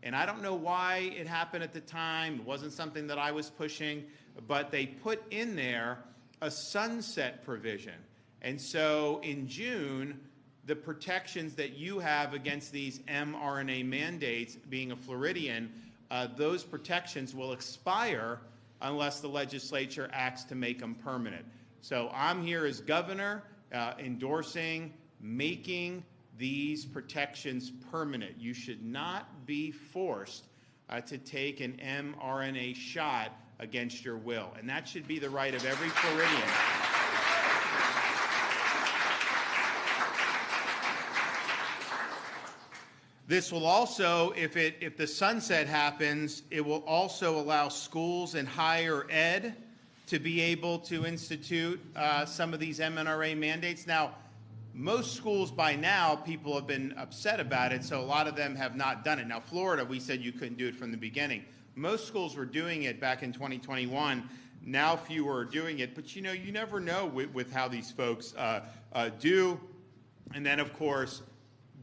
And I don't know why it happened at the time. It wasn't something that I was pushing, but they put in there a sunset provision. And so in June, the protections that you have against these mRNA mandates, being a Floridian, those protections will expire unless the legislature acts to make them permanent. So I'm here as governor endorsing making these protections permanent. You should not be forced to take an mRNA shot against your will, and that should be the right of every Floridian. This will also, if the sunset happens, it will also allow schools and higher ed to be able to institute some of these mRNA mandates. Now, most schools by now, people have been upset about it, so a lot of them have not done it. Now, Florida, we said you couldn't do it from the beginning. Most schools were doing it back in 2021. Now fewer are doing it, but you know, you never know with how these folks do. And then, of course,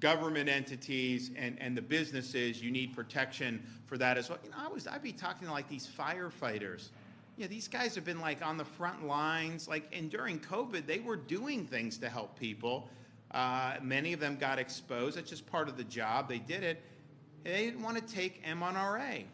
government entities and the businesses, you need protection for that as well. You know, I'd be talking to like these firefighters. Yeah, these guys have been like on the front lines, like, and during COVID, they were doing things to help people. Many of them got exposed. That's just part of the job. They did it. And they didn't want to take mRNA.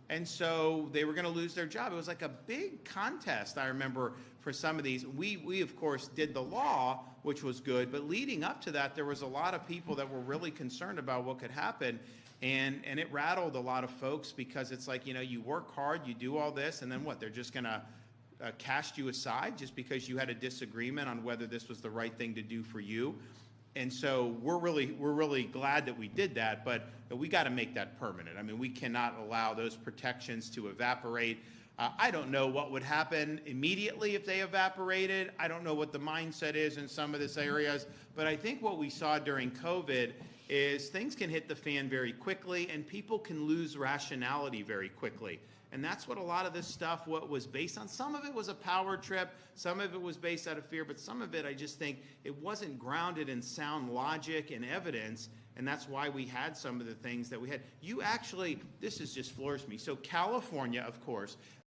And so they were going to lose their job. It was like a big contest, I remember, for some of these. We of course, did the law, which was good. But leading up to that, there was a lot of people that were really concerned about what could happen. And it rattled a lot of folks because it's like, you know, you work hard, you do all this, and then what? They're just going to cast you aside just because you had a disagreement on whether this was the right thing to do for you. And so we're really glad that we did that, but we got to make that permanent. I mean, we cannot allow those protections to evaporate. I don't know what would happen immediately if they evaporated. I don't know what the mindset is in some of these areas, but I think what we saw during COVID is things can hit the fan very quickly and people can lose rationality very quickly. And that's what a lot of this stuff was based on. Some of it was a power trip, some of it was based out of fear, but some of it I just think it wasn't grounded in sound logic and evidence, and that's why we had some of the things that we had. You actually, this has just flourished me. So California, of course,